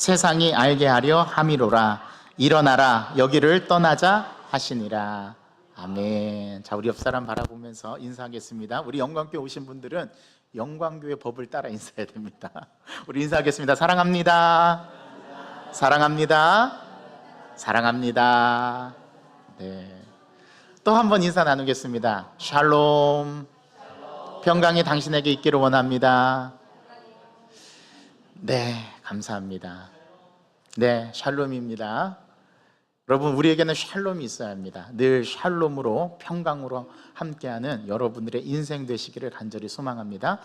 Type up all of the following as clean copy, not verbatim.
세상이 알게 하려 함이로라. 일어나라 여기를 떠나자 하시니라. 아멘. 자, 우리 옆 사람 바라보면서 인사하겠습니다. 우리 영광교회 오신 분들은 영광교회 법을 따라 인사해야 됩니다. 우리 인사하겠습니다. 사랑합니다. 사랑합니다. 사랑합니다. 네. 또 한 번 인사 나누겠습니다. 샬롬. 평강이 당신에게 있기를 원합니다. 네, 감사합니다. 네, 샬롬입니다. 여러분, 우리에게는 샬롬이 있어야 합니다. 늘 샬롬으로 평강으로 함께하는 여러분들의 인생 되시기를 간절히 소망합니다.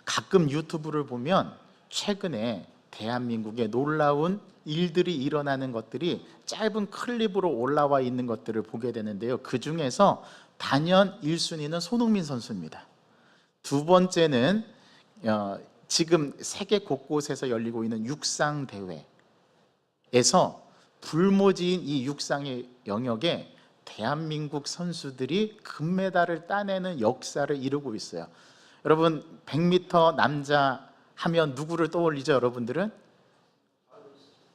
가끔 유튜브를 보면 최근에 대한민국에 놀라운 일들이 일어나는 것들이 짧은 클립으로 올라와 있는 것들을 보게 되는데요, 그 중에서 단연 1순위는 손흥민 선수입니다. 두 번째는 지금 세계 곳곳에서 열리고 있는 육상 대회에서 불모지인 이 육상의 영역에 대한민국 선수들이 금메달을 따내는 역사를 이루고 있어요. 여러분, 100m 남자 하면 누구를 떠올리죠? 여러분들은?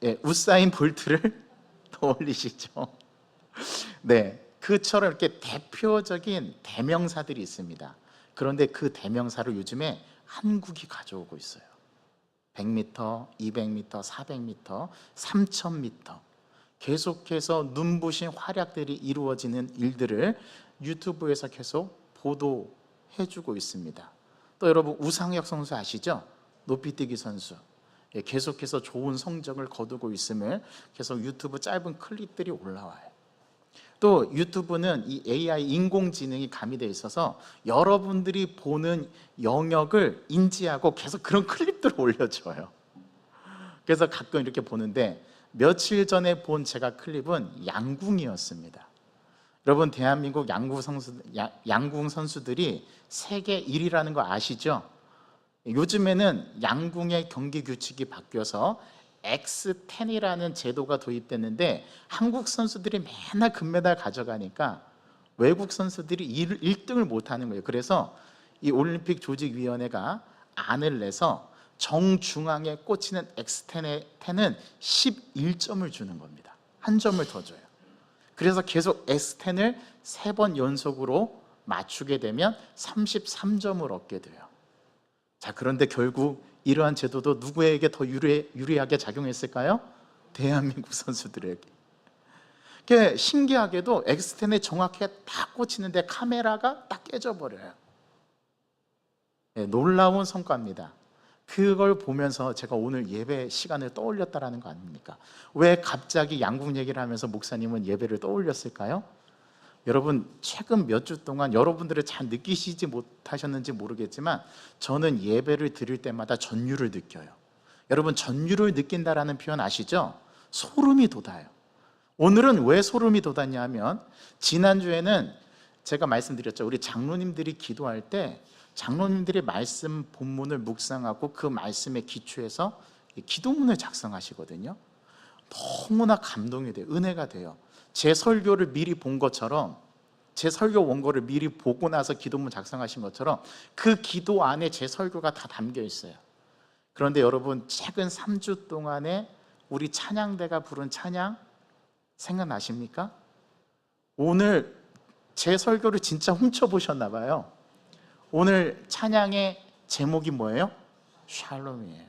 네, 우사인 볼트를 떠올리시죠? 네, 그처럼 이렇게 대표적인 대명사들이 있습니다. 그런데 그 대명사를 요즘에 한국이 가져오고 있어요. 100m, 200m, 400m, 3000m 계속해서 눈부신 활약들이 이루어지는 일들을 유튜브에서 계속 보도해주고 있습니다. 또 여러분, 우상혁 선수 아시죠? 높이뛰기 선수. 계속해서 좋은 성적을 거두고 있음을 계속 유튜브 짧은 클립들이 올라와요. 또 유튜브는 이 AI 인공지능이 가미되어 있어서 여러분들이 보는 영역을 인지하고 계속 그런 클립들을 올려줘요. 그래서 가끔 이렇게 보는데, 며칠 전에 본 제가 클립은 양궁이었습니다. 여러분, 대한민국 양궁 선수들이 세계 1위라는 거 아시죠? 요즘에는 양궁의 경기 규칙이 바뀌어서 X10이라는 제도가 도입됐는데, 한국 선수들이 맨날 금메달 가져가니까 외국 선수들이 1등을 못하는 거예요. 그래서 이 올림픽 조직위원회가 안을 내서 정중앙에 꽂히는 X10은 11점을 주는 겁니다. 한 점을 더 줘요. 그래서 계속 X10을 3번 연속으로 맞추게 되면 33점을 얻게 돼요. 자, 그런데 결국 이러한 제도도 누구에게 더 유리하게 작용했을까요? 대한민국 선수들에게. 신기하게도 X10에 정확하게 딱 꽂히는데 카메라가 딱 깨져버려요. 네, 놀라운 성과입니다. 그걸 보면서 제가 오늘 예배 시간을 떠올렸다는 거 아닙니까? 왜 갑자기 양궁 얘기를 하면서 목사님은 예배를 떠올렸을까요? 여러분, 최근 몇 주 동안 여러분들을 잘 느끼시지 못하셨는지 모르겠지만 저는 예배를 드릴 때마다 전율을 느껴요. 여러분, 전율을 느낀다라는 표현 아시죠? 소름이 돋아요. 오늘은 왜 소름이 돋았냐 하면, 지난주에는 제가 말씀드렸죠. 우리 장로님들이 기도할 때 장로님들이 말씀 본문을 묵상하고 그 말씀에 기초해서 기도문을 작성하시거든요. 너무나 감동이 돼요. 은혜가 돼요. 제 설교를 미리 본 것처럼, 제 설교 원고를 미리 보고 나서 기도문 작성하신 것처럼 그 기도 안에 제 설교가 다 담겨 있어요. 그런데 여러분, 최근 3주 동안에 우리 찬양대가 부른 찬양 생각나십니까? 오늘 제 설교를 진짜 훔쳐보셨나 봐요. 오늘 찬양의 제목이 뭐예요? 샬롬이에요.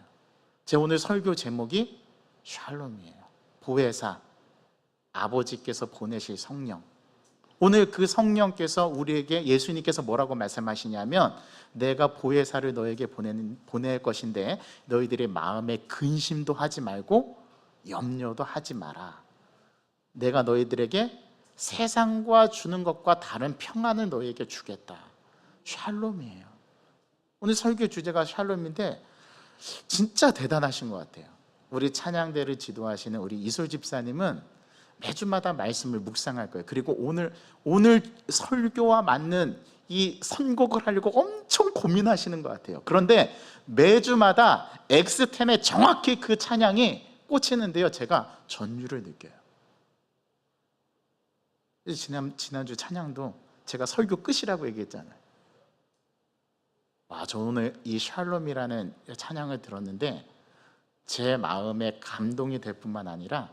제 오늘 설교 제목이 샬롬이에요. 보혜사, 아버지께서 보내실 성령. 오늘 그 성령께서 우리에게, 예수님께서 뭐라고 말씀하시냐면, 내가 보혜사를 너에게 보낼 것인데 너희들의 마음에 근심도 하지 말고 염려도 하지 마라. 내가 너희들에게 세상과 주는 것과 다른 평안을 너희에게 주겠다. 샬롬이에요. 오늘 설교 주제가 샬롬인데 진짜 대단하신 것 같아요. 우리 찬양대를 지도하시는 우리 이솔 집사님은 매주마다 말씀을 묵상할 거예요. 그리고 오늘 설교와 맞는 이 선곡을 하려고 엄청 고민하시는 것 같아요. 그런데 매주마다 X10에 정확히 그 찬양이 꽂히는데요, 제가 전율을 느껴요. 지난주 찬양도 제가 설교 끝이라고 얘기했잖아요. 저 오늘 이 샬롬이라는 찬양을 들었는데 제 마음에 감동이 될 뿐만 아니라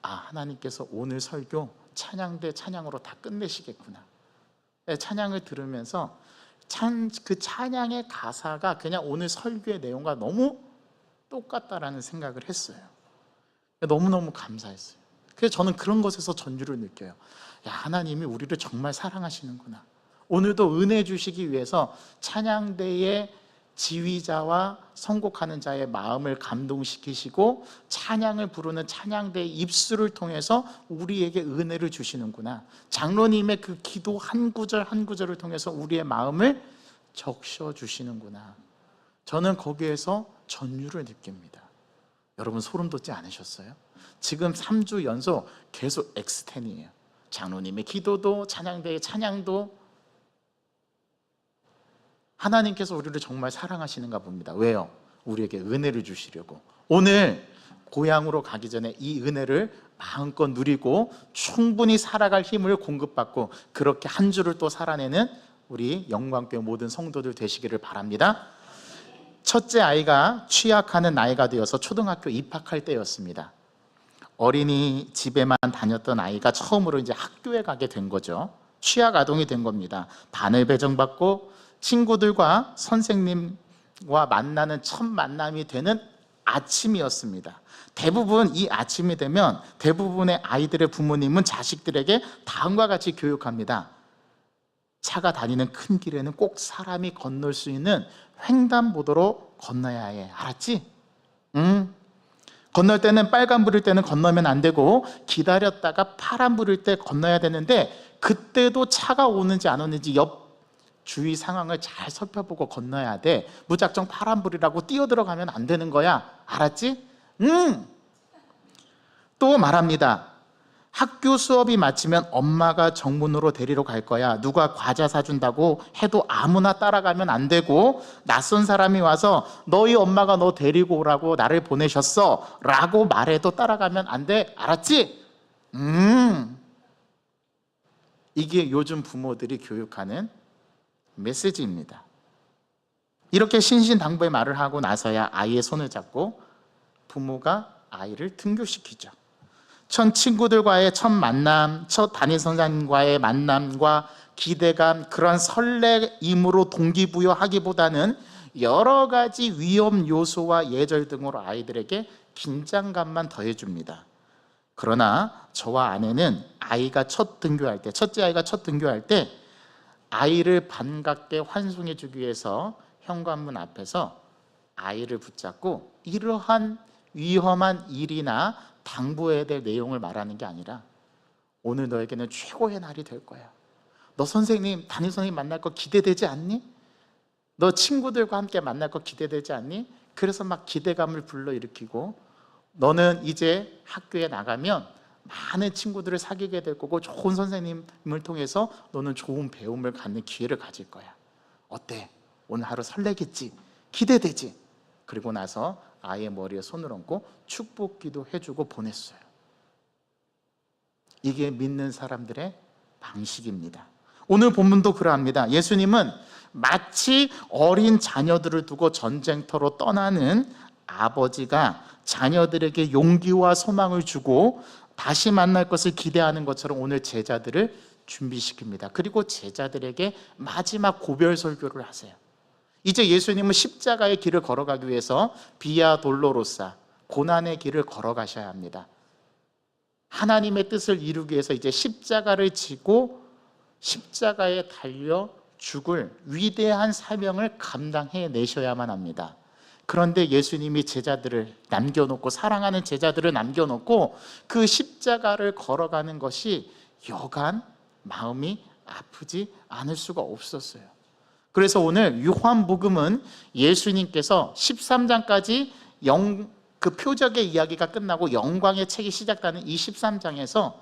하나님께서 오늘 설교 찬양대 찬양으로 다 끝내시겠구나. 찬양을 들으면서 그 찬양의 가사가 그냥 오늘 설교의 내용과 너무 똑같다라는 생각을 했어요. 너무너무 감사했어요. 그래서 저는 그런 것에서 전율을 느껴요. 하나님이 우리를 정말 사랑하시는구나. 오늘도 은혜 주시기 위해서 찬양대의 지휘자와 선곡하는 자의 마음을 감동시키시고 찬양을 부르는 찬양대의 입술을 통해서 우리에게 은혜를 주시는구나. 장로님의 그 기도 한 구절 한 구절을 통해서 우리의 마음을 적셔 주시는구나. 저는 거기에서 전율을 느낍니다. 여러분 소름 돋지 않으셨어요? 지금 3주 연속 계속 엑스텐이에요. 장로님의 기도도 찬양대의 찬양도. 하나님께서 우리를 정말 사랑하시는가 봅니다. 왜요? 우리에게 은혜를 주시려고. 오늘 고향으로 가기 전에 이 은혜를 마음껏 누리고 충분히 살아갈 힘을 공급받고 그렇게 한 주를 또 살아내는 우리 영광교회 모든 성도들 되시기를 바랍니다. 첫째 아이가 취학하는 나이가 되어서 초등학교 입학할 때였습니다. 어린이집에만 다녔던 아이가 처음으로 이제 학교에 가게 된 거죠. 취학 아동이 된 겁니다. 반을 배정받고 친구들과 선생님과 만나는 첫 만남이 되는 아침이었습니다. 대부분 이 아침이 되면 대부분의 아이들의 부모님은 자식들에게 다음과 같이 교육합니다. 차가 다니는 큰 길에는 꼭 사람이 건널 수 있는 횡단보도로 건너야 해. 알았지? 건널 때는 빨간 불일 때는 건너면 안 되고 기다렸다가 파란 불일 때 건너야 되는데 그때도 차가 오는지 안 오는지 옆 주위 상황을 잘 살펴보고 건너야 돼. 무작정 파란불이라고 뛰어들어가면 안 되는 거야. 알았지? 또 말합니다. 학교 수업이 마치면 엄마가 정문으로 데리러 갈 거야. 누가 과자 사준다고 해도 아무나 따라가면 안 되고 낯선 사람이 와서 너희 엄마가 너 데리고 오라고 나를 보내셨어 라고 말해도 따라가면 안 돼. 알았지? 이게 요즘 부모들이 교육하는 메시지입니다. 이렇게 신신당부의 말을 하고 나서야 아이의 손을 잡고 부모가 아이를 등교시키죠. 첫 친구들과의 첫 만남, 첫 담임선생님과의 만남과 기대감, 그런 설레임으로 동기부여하기보다는 여러 가지 위험 요소와 예절 등으로 아이들에게 긴장감만 더해줍니다. 그러나 저와 아내는 아이가 첫 등교할 때, 첫째 아이가 첫 등교할 때 아이를 반갑게 환송해 주기 위해서 현관문 앞에서 아이를 붙잡고 이러한 위험한 일이나 당부해야 될 내용을 말하는 게 아니라 오늘 너에게는 최고의 날이 될 거야. 너 선생님, 담임선생님 만날 거 기대되지 않니? 너 친구들과 함께 만날 거 기대되지 않니? 그래서 막 기대감을 불러일으키고 너는 이제 학교에 나가면 많은 친구들을 사귀게 될 거고 좋은 선생님을 통해서 너는 좋은 배움을 갖는 기회를 가질 거야. 어때? 오늘 하루 설레겠지? 기대되지? 그리고 나서 아이의 머리에 손을 얹고 축복기도 해주고 보냈어요. 이게 믿는 사람들의 방식입니다. 오늘 본문도 그러합니다. 예수님은 마치 어린 자녀들을 두고 전쟁터로 떠나는 아버지가 자녀들에게 용기와 소망을 주고 다시 만날 것을 기대하는 것처럼 오늘 제자들을 준비시킵니다. 그리고 제자들에게 마지막 고별 설교를 하세요. 이제 예수님은 십자가의 길을 걸어가기 위해서 비아 돌로로사, 고난의 길을 걸어가셔야 합니다. 하나님의 뜻을 이루기 위해서 이제 십자가를 지고 십자가에 달려 죽을 위대한 사명을 감당해 내셔야만 합니다. 그런데 예수님이 제자들을 남겨놓고, 사랑하는 제자들을 남겨놓고 그 십자가를 걸어가는 것이 여간 마음이 아프지 않을 수가 없었어요. 그래서 오늘 요한복음은 예수님께서 13장까지 그 표적의 이야기가 끝나고 영광의 책이 시작되는 이 13장에서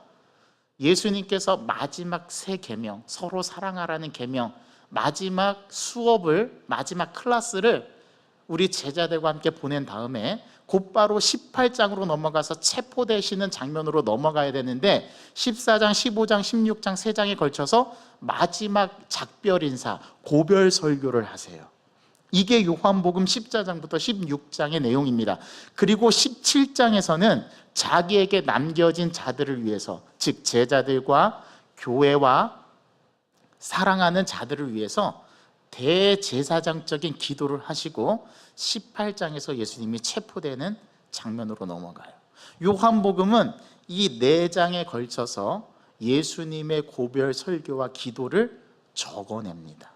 예수님께서 마지막 세 계명, 서로 사랑하라는 계명, 마지막 수업을, 마지막 클래스를 우리 제자들과 함께 보낸 다음에 곧바로 18장으로 넘어가서 체포되시는 장면으로 넘어가야 되는데 14장, 15장, 16장 3장에 걸쳐서 마지막 작별 인사, 고별 설교를 하세요. 이게 요한복음 14장부터 16장의 내용입니다. 그리고 17장에서는 자기에게 남겨진 자들을 위해서, 즉 제자들과 교회와 사랑하는 자들을 위해서 대제사장적인 기도를 하시고 18장에서 예수님이 체포되는 장면으로 넘어가요. 요한복음은 이 4장에 걸쳐서 예수님의 고별 설교와 기도를 적어냅니다.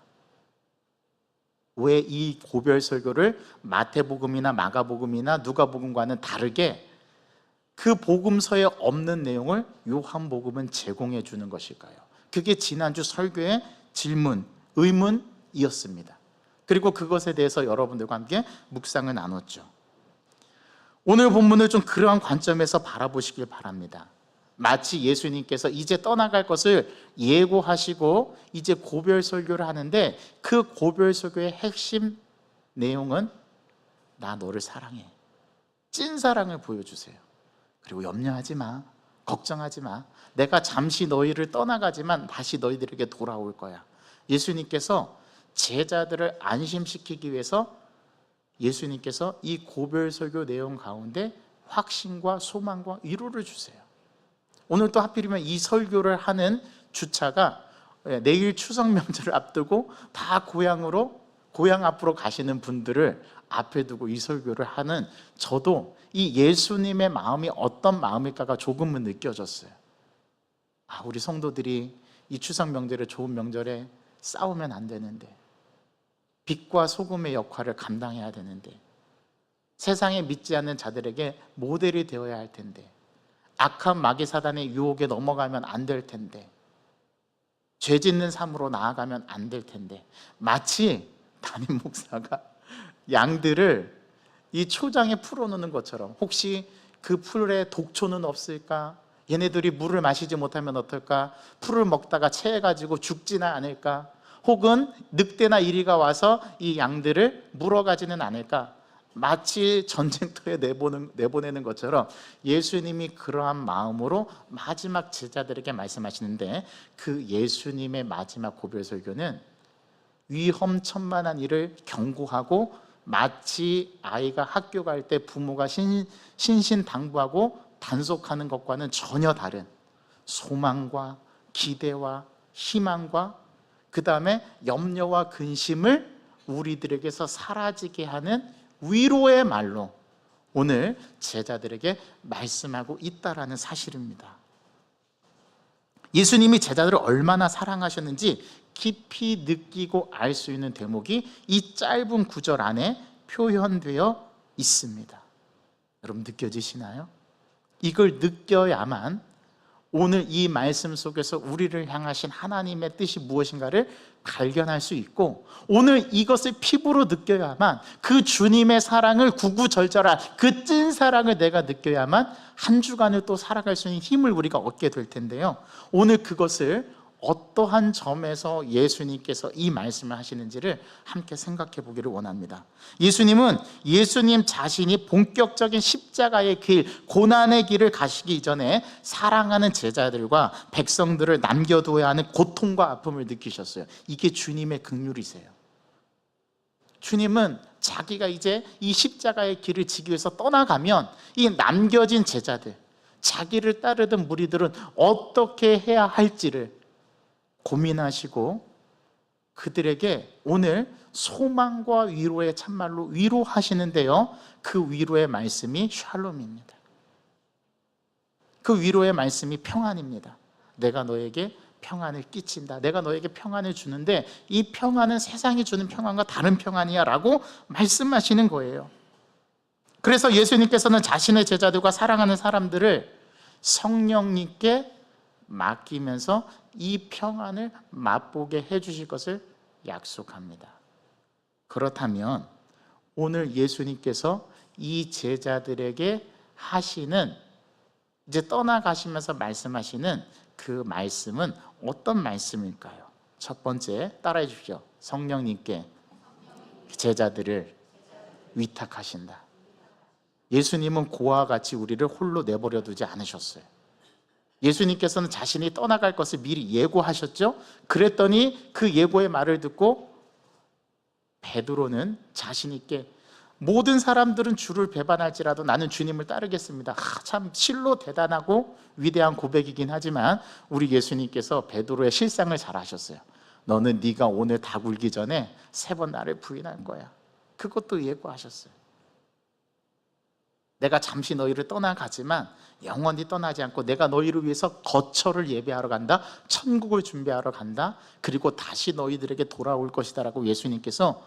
왜 이 고별 설교를 마태복음이나 마가복음이나 누가복음과는 다르게 그 복음서에 없는 내용을 요한복음은 제공해 주는 것일까요? 그게 지난주 설교의 질문, 의문이었습니다. 그리고 그것에 대해서 여러분들과 함께 묵상을 나눴죠. 오늘 본문을 좀 그러한 관점에서 바라보시길 바랍니다. 마치 예수님께서 이제 떠나갈 것을 예고하시고 이제 고별 설교를 하는데, 그 고별 설교의 핵심 내용은 나 너를 사랑해, 찐 사랑을 보여주세요. 그리고 염려하지 마, 걱정하지 마, 내가 잠시 너희를 떠나가지만 다시 너희들에게 돌아올 거야. 예수님께서 제자들을 안심시키기 위해서 예수님께서 이 고별 설교 내용 가운데 확신과 소망과 위로를 주세요. 오늘 또 하필이면 이 설교를 하는 주차가 내일 추석 명절을 앞두고 다 고향 앞으로 가시는 분들을 앞에 두고 이 설교를 하는 저도 이 예수님의 마음이 어떤 마음일까가 조금은 느껴졌어요. 우리 성도들이 이 추석 명절에, 좋은 명절에 싸우면 안 되는데, 빛과 소금의 역할을 감당해야 되는데, 세상에 믿지 않는 자들에게 모델이 되어야 할 텐데, 악한 마귀 사단의 유혹에 넘어가면 안 될 텐데, 죄 짓는 삶으로 나아가면 안 될 텐데, 마치 담임 목사가 양들을 이 초장에 풀어놓는 것처럼, 혹시 그 풀에 독초는 없을까? 얘네들이 물을 마시지 못하면 어떨까? 풀을 먹다가 체해가지고 죽지는 않을까? 혹은 늑대나 이리가 와서 이 양들을 물어가지는 않을까? 마치 전쟁터에 내보내는 것처럼 예수님이 그러한 마음으로 마지막 제자들에게 말씀하시는데, 그 예수님의 마지막 고별 설교는 위험천만한 일을 경고하고, 마치 아이가 학교 갈 때 부모가 신신당부하고 단속하는 것과는 전혀 다른 소망과 기대와 희망과 그 다음에 염려와 근심을 우리들에게서 사라지게 하는 위로의 말로 오늘 제자들에게 말씀하고 있다라는 사실입니다. 예수님이 제자들을 얼마나 사랑하셨는지 깊이 느끼고 알 수 있는 대목이 이 짧은 구절 안에 표현되어 있습니다. 여러분 느껴지시나요? 이걸 느껴야만 오늘 이 말씀 속에서 우리를 향하신 하나님의 뜻이 무엇인가를 발견할 수 있고, 오늘 이것을 피부로 느껴야만, 그 주님의 사랑을 구구절절한 그 찐 사랑을 내가 느껴야만 한 주간을 또 살아갈 수 있는 힘을 우리가 얻게 될 텐데요, 오늘 그것을 어떠한 점에서 예수님께서 이 말씀을 하시는지를 함께 생각해 보기를 원합니다. 예수님은 예수님 자신이 본격적인 십자가의 길, 고난의 길을 가시기 이전에 사랑하는 제자들과 백성들을 남겨두어야 하는 고통과 아픔을 느끼셨어요. 이게 주님의 긍휼이세요. 주님은 자기가 이제 이 십자가의 길을 지기 위해서 떠나가면 이 남겨진 제자들, 자기를 따르던 무리들은 어떻게 해야 할지를 고민하시고 그들에게 오늘 소망과 위로의 참말로 위로하시는데요, 그 위로의 말씀이 샬롬입니다. 그 위로의 말씀이 평안입니다. 내가 너에게 평안을 끼친다, 내가 너에게 평안을 주는데 이 평안은 세상이 주는 평안과 다른 평안이야 라고 말씀하시는 거예요. 그래서 예수님께서는 자신의 제자들과 사랑하는 사람들을 성령님께 맡기면서 이 평안을 맛보게 해주실 것을 약속합니다. 그렇다면 오늘 예수님께서 이 제자들에게 하시는, 이제 떠나가시면서 말씀하시는 그 말씀은 어떤 말씀일까요? 첫 번째, 따라해 주십시오. 성령님께 제자들을 위탁하신다. 예수님은 고와 같이 우리를 홀로 내버려 두지 않으셨어요. 예수님께서는 자신이 떠나갈 것을 미리 예고하셨죠. 그랬더니 그 예고의 말을 듣고 베드로는 자신 있게 모든 사람들은 주를 배반할지라도 나는 주님을 따르겠습니다. 참 실로 대단하고 위대한 고백이긴 하지만 우리 예수님께서 베드로의 실상을 잘 아셨어요. 너는 네가 오늘 다 굴기 전에 3번 나를 부인할 거야. 그것도 예고하셨어요. 내가 잠시 너희를 떠나가지만 영원히 떠나지 않고 내가 너희를 위해서 거처를 예배하러 간다, 천국을 준비하러 간다, 그리고 다시 너희들에게 돌아올 것이다 라고 예수님께서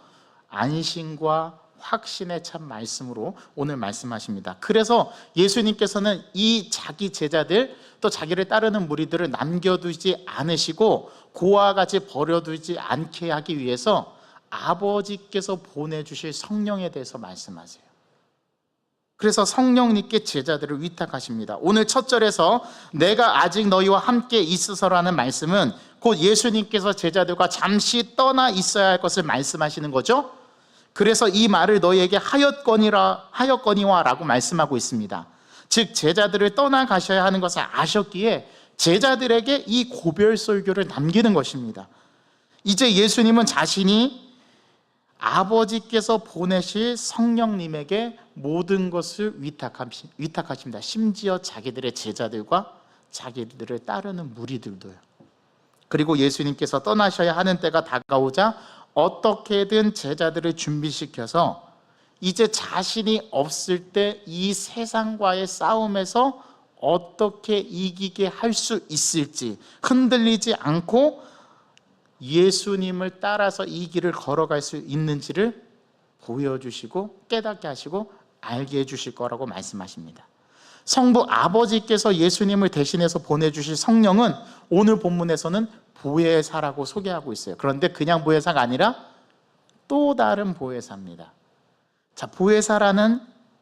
안심과 확신의 참 말씀으로 오늘 말씀하십니다. 그래서 예수님께서는 이 자기 제자들 또 자기를 따르는 무리들을 남겨두지 않으시고 고와 같이 버려두지 않게 하기 위해서 아버지께서 보내주실 성령에 대해서 말씀하세요. 그래서 성령님께 제자들을 위탁하십니다. 오늘 첫 절에서 내가 아직 너희와 함께 있으서라는 말씀은 곧 예수님께서 제자들과 잠시 떠나 있어야 할 것을 말씀하시는 거죠. 그래서 이 말을 너희에게 하였거니와 라고 말씀하고 있습니다. 즉 제자들을 떠나가셔야 하는 것을 아셨기에 제자들에게 이 고별설교를 남기는 것입니다. 이제 예수님은 자신이 아버지께서 보내실 성령님에게 모든 것을 위탁하십니다. 심지어 자기들의 제자들과 자기들을 따르는 무리들도요. 그리고 예수님께서 떠나셔야 하는 때가 다가오자 어떻게든 제자들을 준비시켜서 이제 자신이 없을 때 이 세상과의 싸움에서 어떻게 이기게 할 수 있을지 흔들리지 않고 예수님을 따라서 이 길을 걸어갈 수 있는지를 보여주시고 깨닫게 하시고 알게 해주실 거라고 말씀하십니다. 성부 아버지께서 예수님을 대신해서 보내주실 성령은 오늘 본문에서는 보혜사라고 소개하고 있어요. 그런데 그냥 보혜사가 아니라 또 다른 보혜사입니다. 자, 보혜사라는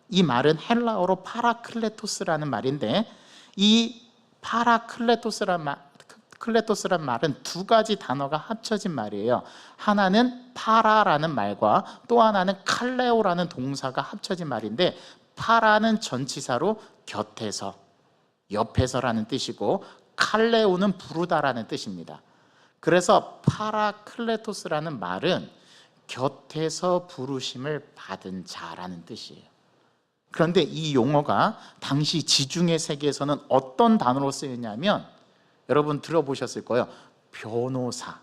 이 말은 헬라어로 파라클레토스라는 말인데 이 파라클레토스란 말은 두 가지 단어가 합쳐진 말이에요. 하나는 파라라는 말과 또 하나는 칼레오라는 동사가 합쳐진 말인데 파라는 전치사로 곁에서, 옆에서라는 뜻이고 칼레오는 부르다라는 뜻입니다. 그래서 파라클레토스라는 말은 곁에서 부르심을 받은 자라는 뜻이에요. 그런데 이 용어가 당시 지중해 세계에서는 어떤 단어로 쓰였냐면 여러분 들어보셨을 거예요. 변호사.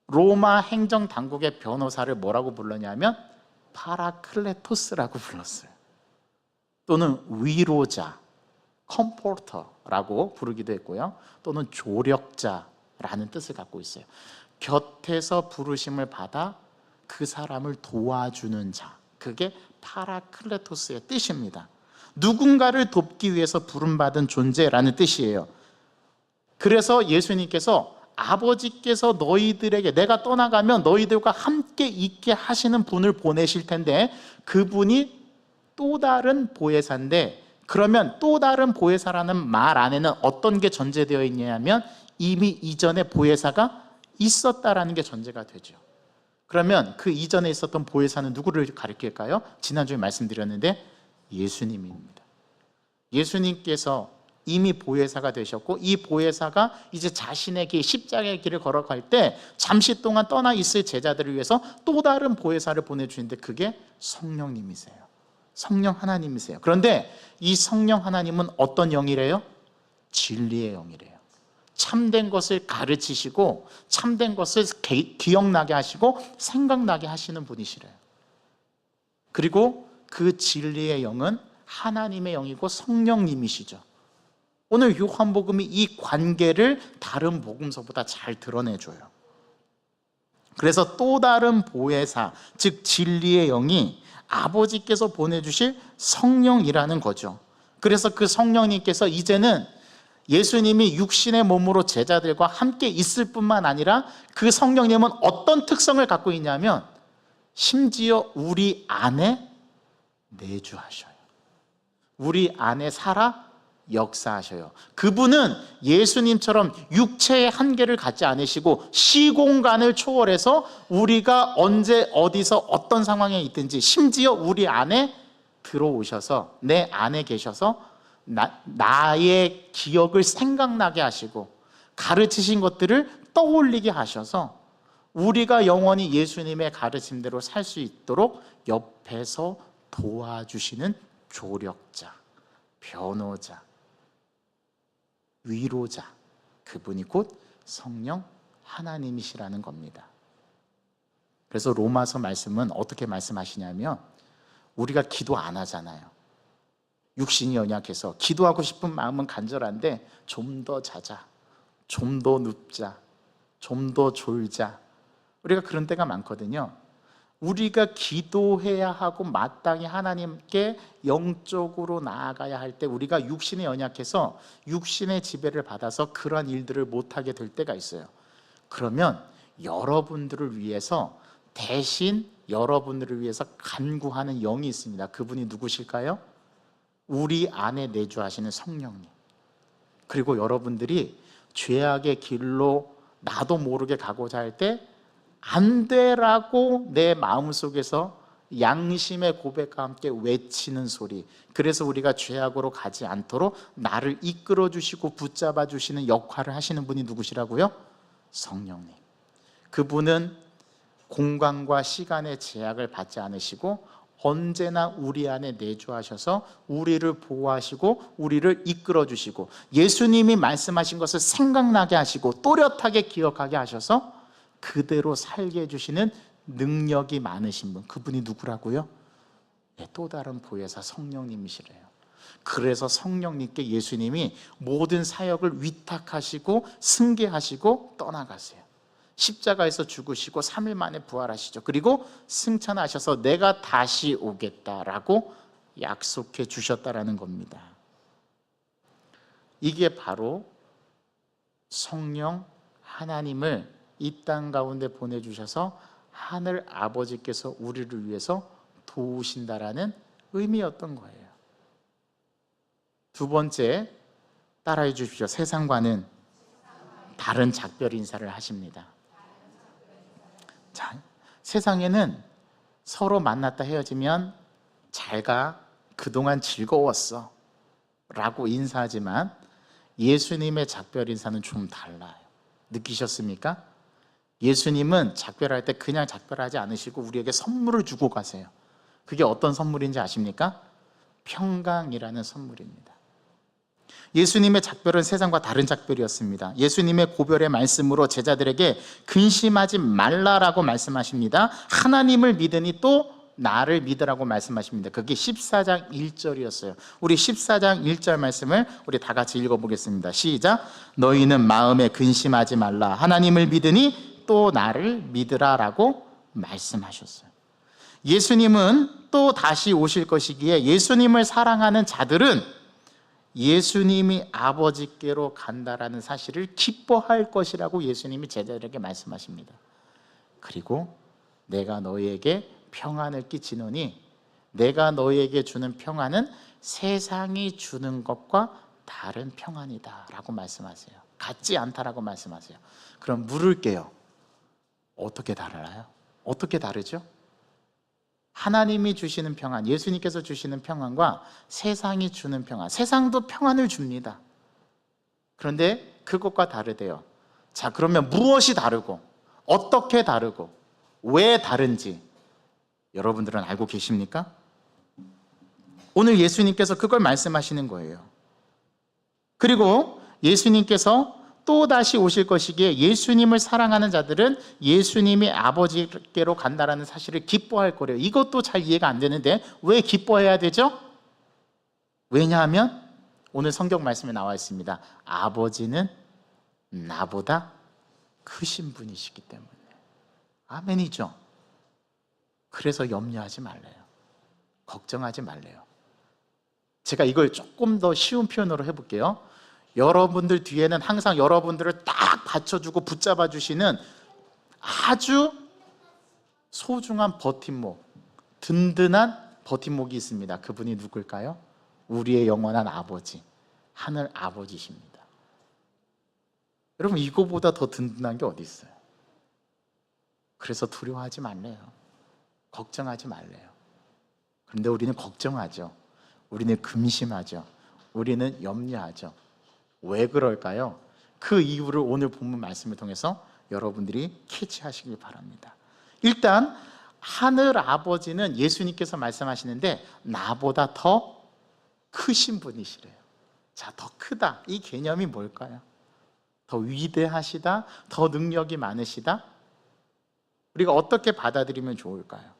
로마 행정당국의 변호사를 뭐라고 불렀냐면 파라클레토스라고 불렀어요. 또는 위로자, 컴포터라고 부르기도 했고요. 또는 조력자라는 뜻을 갖고 있어요. 곁에서 부르심을 받아 그 사람을 도와주는 자, 그게 파라클레토스의 뜻입니다. 누군가를 돕기 위해서 부름받은 존재라는 뜻이에요. 그래서 예수님께서 아버지께서 너희들에게 내가 떠나가면 너희들과 함께 있게 하시는 분을 보내실 텐데 그분이 또 다른 보혜사인데, 그러면 또 다른 보혜사라는 말 안에는 어떤 게 전제되어 있냐면 이미 이전에 보혜사가 있었다라는 게 전제가 되죠. 그러면 그 이전에 있었던 보혜사는 누구를 가리킬까요? 지난주에 말씀드렸는데 예수님입니다. 예수님께서 이미 보혜사가 되셨고 이 보혜사가 이제 자신에게 십자가의 길을 걸어갈 때 잠시 동안 떠나 있을 제자들을 위해서 또 다른 보혜사를 보내주는데 그게 성령님이세요. 성령 하나님이세요. 그런데 이 성령 하나님은 어떤 영이래요? 진리의 영이래요. 참된 것을 가르치시고 참된 것을 기억나게 하시고 생각나게 하시는 분이시래요. 그리고 그 진리의 영은 하나님의 영이고 성령님이시죠. 오늘 요한복음이 이 관계를 다른 복음서보다 잘 드러내줘요. 그래서 또 다른 보혜사, 즉 진리의 영이 아버지께서 보내주실 성령이라는 거죠. 그래서 그 성령님께서 이제는 예수님이 육신의 몸으로 제자들과 함께 있을 뿐만 아니라 그 성령님은 어떤 특성을 갖고 있냐면 심지어 우리 안에 내주하셔요. 우리 안에 살아 역사하셔요. 그분은 예수님처럼 육체의 한계를 갖지 않으시고 시공간을 초월해서 우리가 언제 어디서 어떤 상황에 있든지 심지어 우리 안에 들어오셔서 내 안에 계셔서 나의 기억을 생각나게 하시고 가르치신 것들을 떠올리게 하셔서 우리가 영원히 예수님의 가르침대로 살 수 있도록 옆에서 도와주시는 조력자, 변호자, 위로자, 그분이 곧 성령 하나님이시라는 겁니다. 그래서 로마서 말씀은 어떻게 말씀하시냐면, 우리가 기도 안 하잖아요. 육신이 연약해서 기도하고 싶은 마음은 간절한데 좀 더 자자, 좀 더 눕자, 좀 더 졸자, 우리가 그런 때가 많거든요. 우리가 기도해야 하고 마땅히 하나님께 영적으로 나아가야 할 때 우리가 육신에 연약해서 육신의 지배를 받아서 그러한 일들을 못하게 될 때가 있어요. 그러면 여러분들을 위해서, 대신 여러분들을 위해서 간구하는 영이 있습니다. 그분이 누구실까요? 우리 안에 내주하시는 성령님. 그리고 여러분들이 죄악의 길로 나도 모르게 가고자 할 때 안 되라고 내 마음속에서 양심의 고백과 함께 외치는 소리, 그래서 우리가 죄악으로 가지 않도록 나를 이끌어 주시고 붙잡아 주시는 역할을 하시는 분이 누구시라고요? 성령님. 그분은 공간과 시간의 제약을 받지 않으시고 언제나 우리 안에 내주하셔서 우리를 보호하시고 우리를 이끌어 주시고 예수님이 말씀하신 것을 생각나게 하시고 또렷하게 기억하게 하셔서 그대로 살게 해주시는 능력이 많으신 분, 그분이 누구라고요? 네, 또 다른 보혜사 성령님이시래요. 그래서 성령님께 예수님이 모든 사역을 위탁하시고 승계하시고 떠나가세요. 십자가에서 죽으시고 3일 만에 부활하시죠. 그리고 승천하셔서 내가 다시 오겠다라고 약속해 주셨다라는 겁니다. 이게 바로 성령 하나님을 이 땅 가운데 보내주셔서 하늘 아버지께서 우리를 위해서 도우신다라는 의미였던 거예요. 두 번째, 따라해 주십시오. 세상과는 다른 작별 인사를 하십니다. 자, 세상에는 서로 만났다 헤어지면 잘가, 그동안 즐거웠어 라고 인사하지만 예수님의 작별 인사는 좀 달라요. 느끼셨습니까? 예수님은 작별할 때 그냥 작별하지 않으시고 우리에게 선물을 주고 가세요. 그게 어떤 선물인지 아십니까? 평강이라는 선물입니다. 예수님의 작별은 세상과 다른 작별이었습니다. 예수님의 고별의 말씀으로 제자들에게 근심하지 말라라고 말씀하십니다. 하나님을 믿으니 또 나를 믿으라고 말씀하십니다. 그게 14장 1절이었어요. 우리 14장 1절 말씀을 우리 다 같이 읽어보겠습니다. 시작. 너희는 마음에 근심하지 말라. 하나님을 믿으니 또 나를 믿으라라고 말씀하셨어요. 예수님은 또 다시 오실 것이기에 예수님을 사랑하는 자들은 예수님이 아버지께로 간다라는 사실을 기뻐할 것이라고 예수님이 제자들에게 말씀하십니다. 그리고 내가 너희에게 평안을 끼치노니 내가 너희에게 주는 평안은 세상이 주는 것과 다른 평안이다 라고 말씀하세요. 같지 않다라고 말씀하세요. 그럼 물을게요. 어떻게 달라요? 어떻게 다르죠? 하나님이 주시는 평안, 예수님께서 주시는 평안과 세상이 주는 평안, 세상도 평안을 줍니다. 그런데 그것과 다르대요. 자, 그러면 무엇이 다르고 어떻게 다르고 왜 다른지 여러분들은 알고 계십니까? 오늘 예수님께서 그걸 말씀하시는 거예요. 그리고 예수님께서 또 다시 오실 것이기에 예수님을 사랑하는 자들은 예수님이 아버지께로 간다라는 사실을 기뻐할 거래요. 이것도 잘 이해가 안 되는데 왜 기뻐해야 되죠? 왜냐하면 오늘 성경 말씀에 나와 있습니다. 아버지는 나보다 크신 분이시기 때문에. 아멘이죠. 그래서 염려하지 말래요. 걱정하지 말래요. 제가 이걸 조금 더 쉬운 표현으로 해볼게요. 여러분들 뒤에는 항상 여러분들을 딱 받쳐주고 붙잡아 주시는 아주 소중한 버팀목, 든든한 버팀목이 있습니다. 그분이 누굴까요? 우리의 영원한 아버지, 하늘 아버지십니다. 여러분, 이거보다 더 든든한 게 어디 있어요? 그래서 두려워하지 말래요. 걱정하지 말래요. 그런데 우리는 걱정하죠. 우리는 근심하죠. 우리는 염려하죠. 왜 그럴까요? 그 이유를 오늘 본문 말씀을 통해서 여러분들이 캐치하시길 바랍니다. 일단 하늘 아버지는 예수님께서 말씀하시는데 나보다 더 크신 분이시래요. 자, 더 크다, 이 개념이 뭘까요? 더 위대하시다, 더 능력이 많으시다? 우리가 어떻게 받아들이면 좋을까요?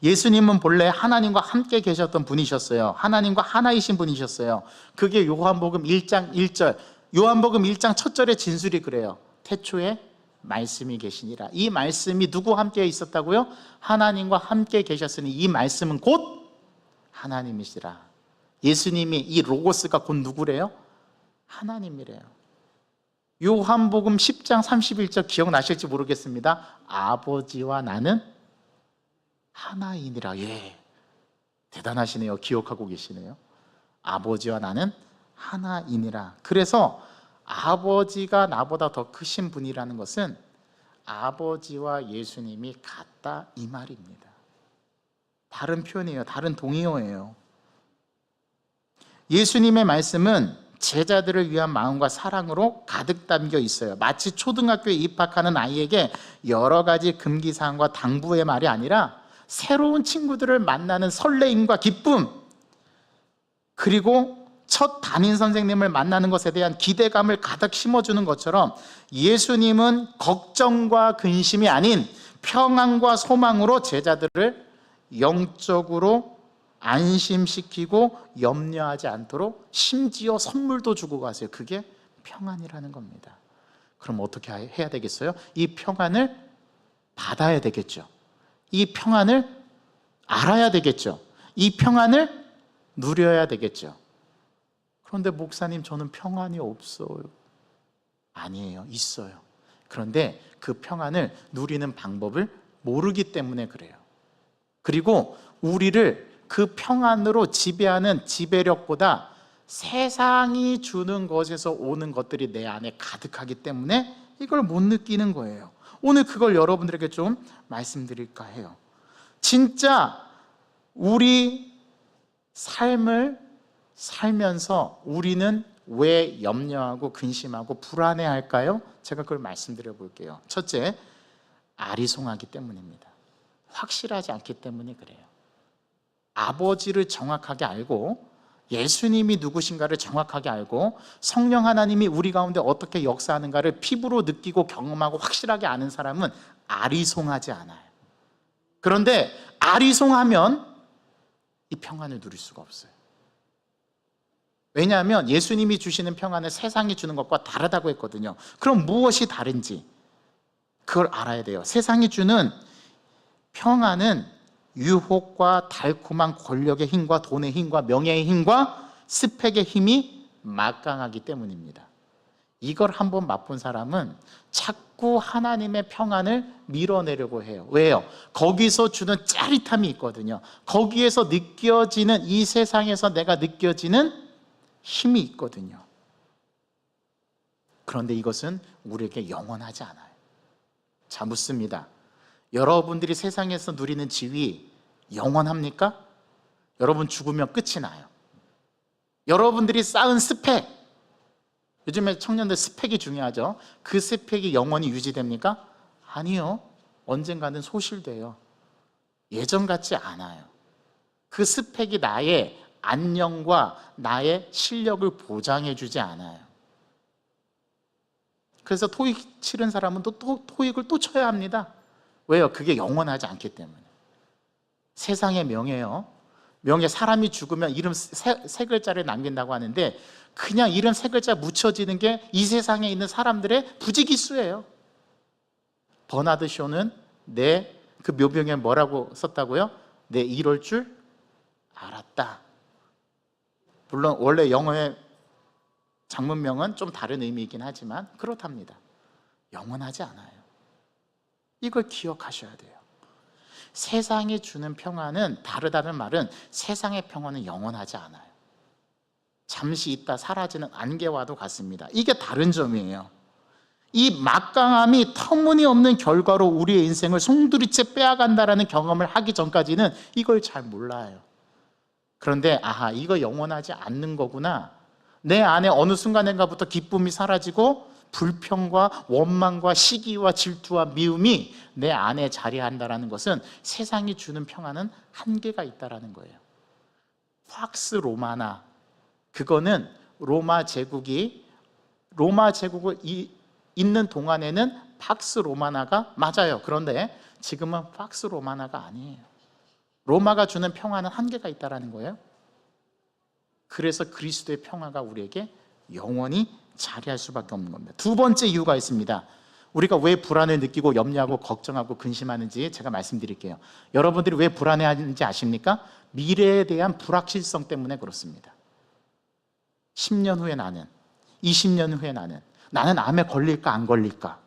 예수님은 본래 하나님과 함께 계셨던 분이셨어요. 하나님과 하나이신 분이셨어요. 그게 요한복음 1장 1절, 요한복음 1장 첫 절의 진술이 그래요. 태초에 말씀이 계시니라. 이 말씀이 누구와 함께 있었다고요? 하나님과 함께 계셨으니 이 말씀은 곧 하나님이시라. 예수님이, 이 로고스가 곧 누구래요? 하나님이래요. 요한복음 10장 31절 기억나실지 모르겠습니다. 아버지와 나는 하나이니라. 예, 대단하시네요. 기억하고 계시네요. 아버지와 나는 하나이니라. 그래서 아버지가 나보다 더 크신 분이라는 것은 아버지와 예수님이 같다, 이 말입니다. 다른 표현이에요. 다른 동의어예요. 예수님의 말씀은 제자들을 위한 마음과 사랑으로 가득 담겨 있어요. 마치 초등학교에 입학하는 아이에게 여러 가지 금기사항과 당부의 말이 아니라 새로운 친구들을 만나는 설레임과 기쁨, 그리고 첫 담임 선생님을 만나는 것에 대한 기대감을 가득 심어주는 것처럼 예수님은 걱정과 근심이 아닌 평안과 소망으로 제자들을 영적으로 안심시키고 염려하지 않도록 심지어 선물도 주고 가세요. 그게 평안이라는 겁니다. 그럼 어떻게 해야 되겠어요? 이 평안을 받아야 되겠죠. 이 평안을 알아야 되겠죠. 이 평안을 누려야 되겠죠. 그런데 목사님, 저는 평안이 없어요. 아니에요, 있어요. 그런데 그 평안을 누리는 방법을 모르기 때문에 그래요. 그리고 우리를 그 평안으로 지배하는 지배력보다 세상이 주는 것에서 오는 것들이 내 안에 가득하기 때문에 이걸 못 느끼는 거예요. 오늘 그걸 여러분들에게 좀 말씀드릴까 해요. 진짜 우리 삶을 살면서 우리는 왜 염려하고 근심하고 불안해할까요? 제가 그걸 말씀드려 볼게요. 첫째, 아리송하기 때문입니다. 확실하지 않기 때문에 그래요. 아버지를 정확하게 알고 예수님이 누구신가를 정확하게 알고 성령 하나님이 우리 가운데 어떻게 역사하는가를 피부로 느끼고 경험하고 확실하게 아는 사람은 아리송하지 않아요. 그런데 아리송하면 이 평안을 누릴 수가 없어요. 왜냐하면 예수님이 주시는 평안은 세상이 주는 것과 다르다고 했거든요. 그럼 무엇이 다른지 그걸 알아야 돼요. 세상이 주는 평안은 유혹과 달콤한 권력의 힘과 돈의 힘과 명예의 힘과 스펙의 힘이 막강하기 때문입니다. 이걸 한번 맛본 사람은 자꾸 하나님의 평안을 밀어내려고 해요. 왜요? 거기서 주는 짜릿함이 있거든요. 거기에서 느껴지는, 이 세상에서 내가 느껴지는 힘이 있거든요. 그런데 이것은 우리에게 영원하지 않아요. 자, 묻습니다. 여러분들이 세상에서 누리는 지위 영원합니까? 여러분 죽으면 끝이 나요. 여러분들이 쌓은 스펙, 요즘에 청년들 스펙이 중요하죠. 그 스펙이 영원히 유지됩니까? 아니요. 언젠가는 소실돼요. 예전 같지 않아요. 그 스펙이 나의 안녕과 나의 실력을 보장해 주지 않아요. 그래서 토익 치른 사람은 또 토익을 또 쳐야 합니다. 왜요? 그게 영원하지 않기 때문에. 세상의 명예요. 명예, 사람이 죽으면 이름 세 글자를 남긴다고 하는데 그냥 이름 세 글자 묻혀지는 게 이 세상에 있는 사람들의 부지기수예요. 버나드 쇼는 내 그 묘병에 뭐라고 썼다고요? 내 이럴 줄 알았다. 물론 원래 영어의 장문명은 좀 다른 의미이긴 하지만 그렇답니다. 영원하지 않아요. 이걸 기억하셔야 돼요. 세상이 주는 평안은, 다르다는 말은 세상의 평안은 영원하지 않아요. 잠시 있다 사라지는 안개와도 같습니다. 이게 다른 점이에요. 이 막강함이 터무니없는 결과로 우리의 인생을 송두리째 빼앗간다라는 경험을 하기 전까지는 이걸 잘 몰라요. 그런데 이거 영원하지 않는 거구나. 내 안에 어느 순간인가부터 기쁨이 사라지고 불평과 원망과 시기와 질투와 미움이 내 안에 자리한다는 것은 세상이 주는 평안은 한계가 있다는 거예요. 팍스 로마나, 그거는 로마 제국이 있는 동안에는 팍스 로마나가 맞아요. 그런데 지금은 팍스 로마나가 아니에요. 로마가 주는 평화는 한계가 있다는 거예요. 그래서 그리스도의 평화가 우리에게 영원히 자리할 수밖에 없는 겁니다. 두 번째 이유가 있습니다. 우리가 왜 불안을 느끼고 염려하고 걱정하고 근심하는지 제가 말씀드릴게요. 여러분들이 왜 불안해하는지 아십니까? 미래에 대한 불확실성 때문에 그렇습니다. 10년 후에 나는, 20년 후에 나는 암에 걸릴까 안 걸릴까?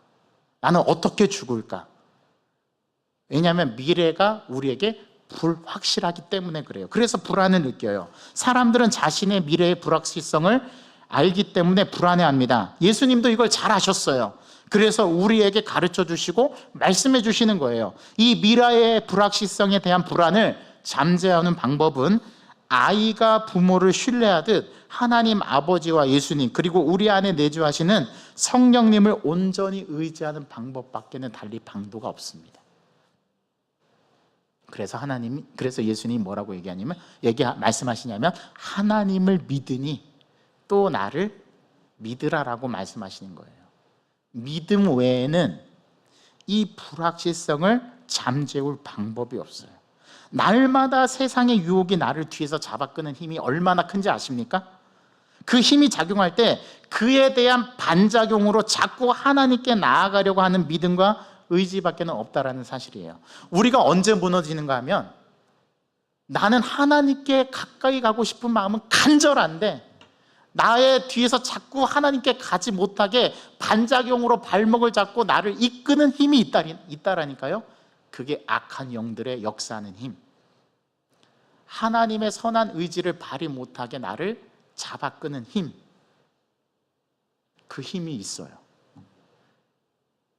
나는 어떻게 죽을까? 왜냐하면 미래가 우리에게 불확실하기 때문에 그래요. 그래서 불안을 느껴요. 사람들은 자신의 미래의 불확실성을 알기 때문에 불안해합니다. 예수님도 이걸 잘 아셨어요. 그래서 우리에게 가르쳐 주시고 말씀해 주시는 거예요. 이 미래의 불확실성에 대한 불안을 잠재우는 방법은 아이가 부모를 신뢰하듯 하나님 아버지와 예수님, 그리고 우리 안에 내주하시는 성령님을 온전히 의지하는 방법밖에는 달리 방도가 없습니다. 그래서 예수님이 뭐라고 말씀하시냐면, 하나님을 믿으니 또 나를 믿으라라고 말씀하시는 거예요. 믿음 외에는 이 불확실성을 잠재울 방법이 없어요. 날마다 세상의 유혹이 나를 뒤에서 잡아끄는 힘이 얼마나 큰지 아십니까? 그 힘이 작용할 때 그에 대한 반작용으로 자꾸 하나님께 나아가려고 하는 믿음과 의지밖에 없다라는 사실이에요. 우리가 언제 무너지는가 하면, 나는 하나님께 가까이 가고 싶은 마음은 간절한데 나의 뒤에서 자꾸 하나님께 가지 못하게 반작용으로 발목을 잡고 나를 이끄는 힘이 있다라니까요. 그게 악한 영들의 역사하는 힘, 하나님의 선한 의지를 발휘 못하게 나를 잡아끄는 힘, 그 힘이 있어요.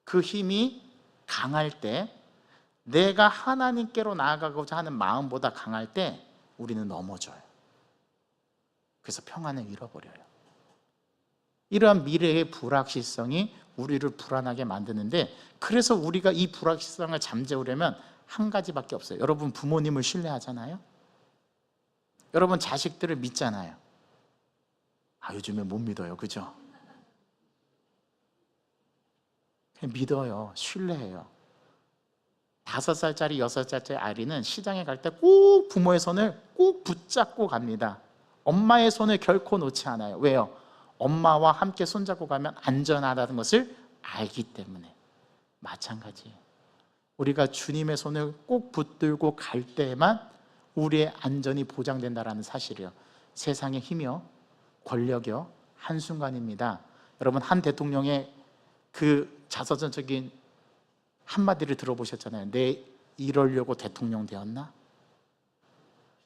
그 힘이 강할 때, 내가 하나님께로 나아가고자 하는 마음보다 강할 때 우리는 넘어져요. 그래서 평안을 잃어버려요. 이러한 미래의 불확실성이 우리를 불안하게 만드는데, 그래서 우리가 이 불확실성을 잠재우려면 한 가지밖에 없어요. 여러분 부모님을 신뢰하잖아요. 여러분 자식들을 믿잖아요. 요즘에 못 믿어요, 그죠? 그냥 믿어요, 신뢰해요. 5살짜리 6살짜리 아이는 시장에 갈 때 꼭 부모의 손을 꼭 붙잡고 갑니다. 엄마의 손을 결코 놓지 않아요. 왜요? 엄마와 함께 손잡고 가면 안전하다는 것을 알기 때문에. 마찬가지예요. 우리가 주님의 손을 꼭 붙들고 갈 때에만 우리의 안전이 보장된다는 사실이에요. 세상의 힘이요, 권력이요, 한순간입니다. 여러분, 한 대통령의 그 자서전적인 한마디를 들어보셨잖아요. 내 이러려고 대통령 되었나?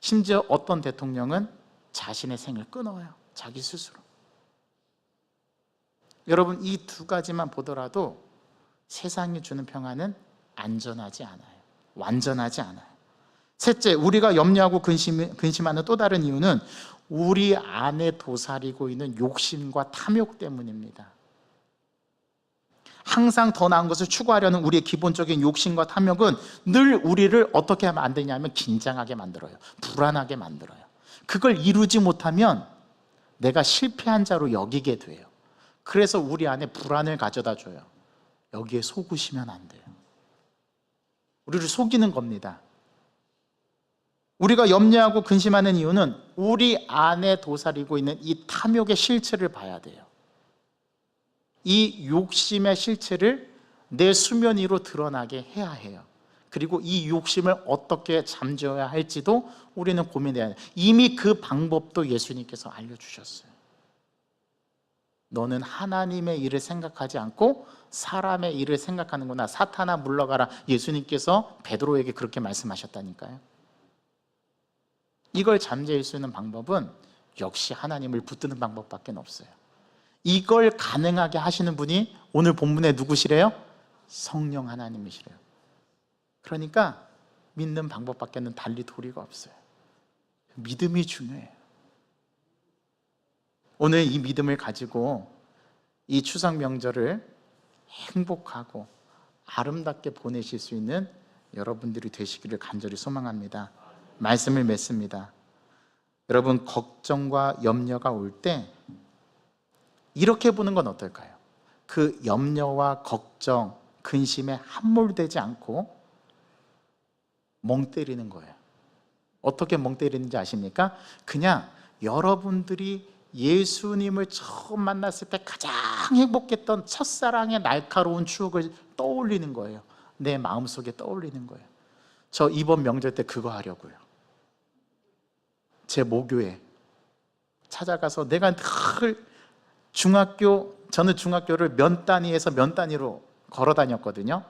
심지어 어떤 대통령은 자신의 생을 끊어요, 자기 스스로. 여러분, 이 두 가지만 보더라도 세상이 주는 평안은 안전하지 않아요, 완전하지 않아요. 셋째, 우리가 염려하고 근심하는 또 다른 이유는 우리 안에 도사리고 있는 욕심과 탐욕 때문입니다. 항상 더 나은 것을 추구하려는 우리의 기본적인 욕심과 탐욕은 늘 우리를 어떻게 하면 안 되냐면 긴장하게 만들어요, 불안하게 만들어요. 그걸 이루지 못하면 내가 실패한 자로 여기게 돼요. 그래서 우리 안에 불안을 가져다 줘요. 여기에 속으시면 안 돼요. 우리를 속이는 겁니다. 우리가 염려하고 근심하는 이유는 우리 안에 도사리고 있는 이 탐욕의 실체를 봐야 돼요. 이 욕심의 실체를 내 수면 위로 드러나게 해야 해요. 그리고 이 욕심을 어떻게 잠재워야 할지도 우리는 고민해야 해요. 이미 그 방법도 예수님께서 알려주셨어요. 너는 하나님의 일을 생각하지 않고 사람의 일을 생각하는구나. 사탄아 물러가라. 예수님께서 베드로에게 그렇게 말씀하셨다니까요. 이걸 잠재울 수 있는 방법은 역시 하나님을 붙드는 방법밖에 없어요. 이걸 가능하게 하시는 분이 오늘 본문에 누구시래요? 성령 하나님이시래요. 그러니까 믿는 방법밖에는 달리 도리가 없어요. 믿음이 중요해요. 오늘 이 믿음을 가지고 이 추석 명절을 행복하고 아름답게 보내실 수 있는 여러분들이 되시기를 간절히 소망합니다. 말씀을 맺습니다. 여러분, 걱정과 염려가 올 때 이렇게 보는 건 어떨까요? 그 염려와 걱정, 근심에 함몰되지 않고 멍 때리는 거예요. 어떻게 멍 때리는지 아십니까? 그냥 여러분들이 예수님을 처음 만났을 때 가장 행복했던 첫사랑의 날카로운 추억을 떠올리는 거예요. 내 마음속에 떠올리는 거예요. 저 이번 명절 때 그거 하려고요. 제 모교에 찾아가서 내가 늘 저는 중학교를 면 단위에서 면 단위로 걸어 다녔거든요.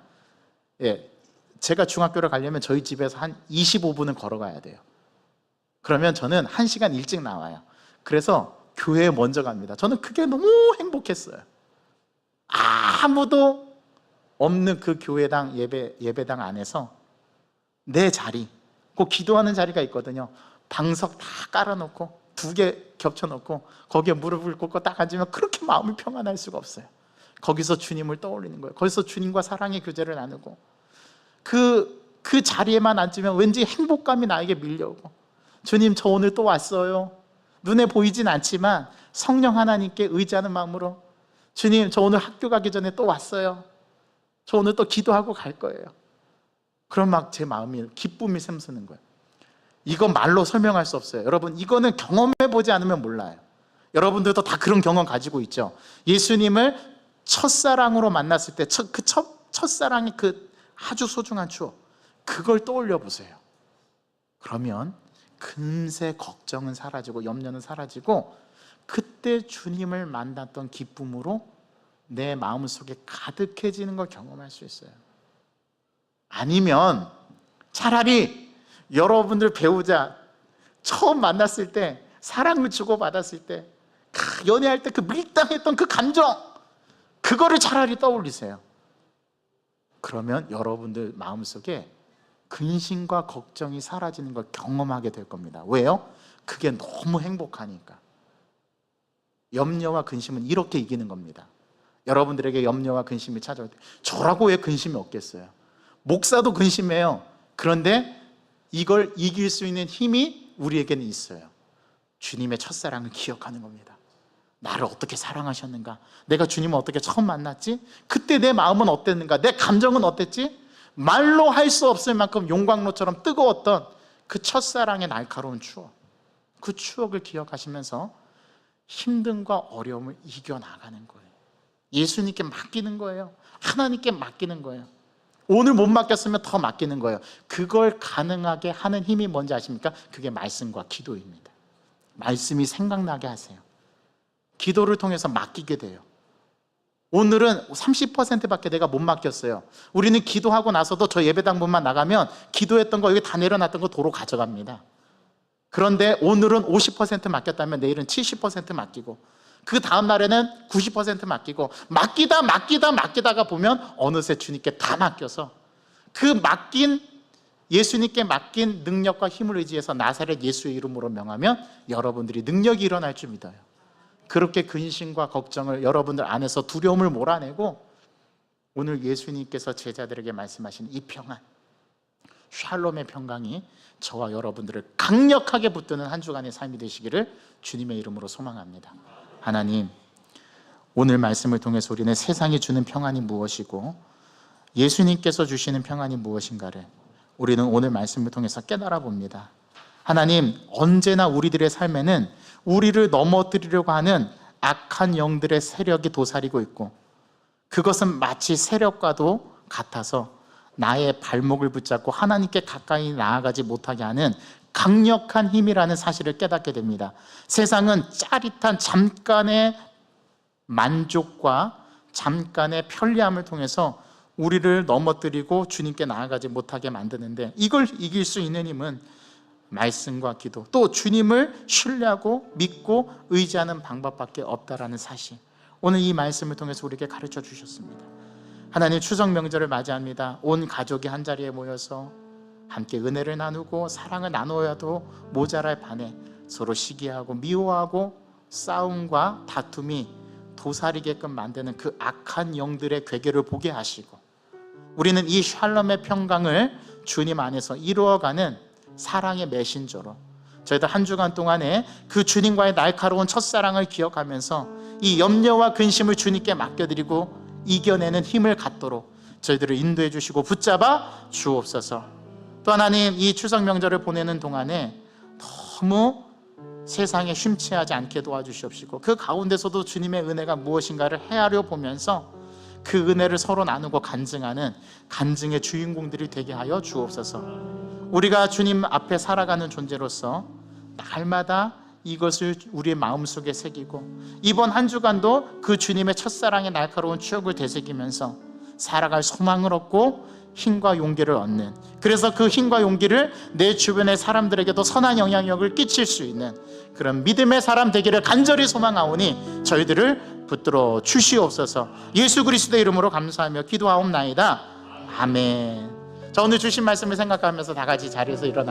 예, 제가 중학교를 가려면 저희 집에서 한 25분은 걸어가야 돼요. 그러면 저는 1시간 일찍 나와요. 그래서 교회에 먼저 갑니다. 저는 그게 너무 행복했어요. 아무도 없는 그 교회당 예배당 안에서 내 자리, 꼭 기도하는 자리가 있거든요. 방석 다 깔아놓고 2개 겹쳐놓고 거기에 무릎을 꿇고 딱 앉으면 그렇게 마음이 평안할 수가 없어요. 거기서 주님을 떠올리는 거예요. 거기서 주님과 사랑의 교제를 나누고 그 자리에만 앉으면 왠지 행복감이 나에게 밀려오고, 주님 저 오늘 또 왔어요. 눈에 보이진 않지만 성령 하나님께 의지하는 마음으로, 주님 저 오늘 학교 가기 전에 또 왔어요. 저 오늘 또 기도하고 갈 거예요. 그럼 막 제 마음이 기쁨이 샘솟는 거예요. 이거 말로 설명할 수 없어요. 여러분, 이거는 경험해 보지 않으면 몰라요. 여러분들도 다 그런 경험 가지고 있죠. 예수님을 첫사랑으로 만났을 때 첫사랑의 그 아주 소중한 추억, 그걸 떠올려 보세요. 그러면 금세 걱정은 사라지고 염려는 사라지고 그때 주님을 만났던 기쁨으로 내 마음속에 가득해지는 걸 경험할 수 있어요. 아니면 차라리 여러분들 배우자 처음 만났을 때, 사랑을 주고받았을 때, 연애할 때 그 밀당했던 그 감정, 그거를 차라리 떠올리세요. 그러면 여러분들 마음속에 근심과 걱정이 사라지는 걸 경험하게 될 겁니다. 왜요? 그게 너무 행복하니까. 염려와 근심은 이렇게 이기는 겁니다. 여러분들에게 염려와 근심이 찾아올 때, 저라고 왜 근심이 없겠어요? 목사도 근심해요. 그런데 이걸 이길 수 있는 힘이 우리에게는 있어요. 주님의 첫사랑을 기억하는 겁니다. 나를 어떻게 사랑하셨는가? 내가 주님을 어떻게 처음 만났지? 그때 내 마음은 어땠는가? 내 감정은 어땠지? 말로 할 수 없을 만큼 용광로처럼 뜨거웠던 그 첫사랑의 날카로운 추억, 그 추억을 기억하시면서 힘듦과 어려움을 이겨나가는 거예요. 예수님께 맡기는 거예요. 하나님께 맡기는 거예요. 오늘 못 맡겼으면 더 맡기는 거예요. 그걸 가능하게 하는 힘이 뭔지 아십니까? 그게 말씀과 기도입니다. 말씀이 생각나게 하세요. 기도를 통해서 맡기게 돼요. 오늘은 30%밖에 내가 못 맡겼어요. 우리는 기도하고 나서도 저 예배당 문만 나가면 기도했던 거, 여기 다 내려놨던 거 도로 가져갑니다. 그런데 오늘은 50% 맡겼다면 내일은 70% 맡기고, 그 다음 날에는 90% 맡기고, 맡기다가 보면 어느새 주님께 다 맡겨서, 그 예수님께 맡긴 능력과 힘을 의지해서 나사렛 예수의 이름으로 명하면 여러분들이 능력이 일어날 줄 믿어요. 그렇게 근심과 걱정을, 여러분들 안에서 두려움을 몰아내고, 오늘 예수님께서 제자들에게 말씀하신 이 평안, 샬롬의 평강이 저와 여러분들을 강력하게 붙드는 한 주간의 삶이 되시기를 주님의 이름으로 소망합니다. 하나님, 오늘 말씀을 통해서 우리는 세상이 주는 평안이 무엇이고 예수님께서 주시는 평안이 무엇인가를 우리는 오늘 말씀을 통해서 깨달아 봅니다. 하나님, 언제나 우리들의 삶에는 우리를 넘어뜨리려고 하는 악한 영들의 세력이 도사리고 있고, 그것은 마치 세력과도 같아서 나의 발목을 붙잡고 하나님께 가까이 나아가지 못하게 하는 강력한 힘이라는 사실을 깨닫게 됩니다. 세상은 짜릿한 잠깐의 만족과 잠깐의 편리함을 통해서 우리를 넘어뜨리고 주님께 나아가지 못하게 만드는데, 이걸 이길 수 있는 힘은 말씀과 기도, 또 주님을 신뢰하고 믿고 의지하는 방법밖에 없다라는 사실, 오늘 이 말씀을 통해서 우리에게 가르쳐 주셨습니다. 하나님, 추석 명절을 맞이합니다. 온 가족이 한자리에 모여서 함께 은혜를 나누고 사랑을 나누어야도 모자랄 판에 서로 시기하고 미워하고 싸움과 다툼이 도사리게끔 만드는 그 악한 영들의 괴계를 보게 하시고, 우리는 이 샬롬의 평강을 주님 안에서 이루어가는 사랑의 메신저로 저희들 한 주간 동안에 그 주님과의 날카로운 첫사랑을 기억하면서 이 염려와 근심을 주님께 맡겨드리고 이겨내는 힘을 갖도록 저희들을 인도해 주시고 붙잡아 주옵소서. 또 하나님, 이 추석 명절을 보내는 동안에 너무 세상에 심취하지 않게 도와주시옵시고, 그 가운데서도 주님의 은혜가 무엇인가를 헤아려 보면서 그 은혜를 서로 나누고 간증하는 간증의 주인공들이 되게 하여 주옵소서. 우리가 주님 앞에 살아가는 존재로서 날마다 이것을 우리의 마음속에 새기고, 이번 한 주간도 그 주님의 첫사랑의 날카로운 추억을 되새기면서 살아갈 소망을 얻고 힘과 용기를 얻는, 그래서 그 힘과 용기를 내 주변의 사람들에게도 선한 영향력을 끼칠 수 있는 그런 믿음의 사람 되기를 간절히 소망하오니 저희들을 붙들어 주시옵소서. 예수 그리스도의 이름으로 감사하며 기도하옵나이다. 아멘. 자, 오늘 주신 말씀을 생각하면서 다 같이 자리에서 일어나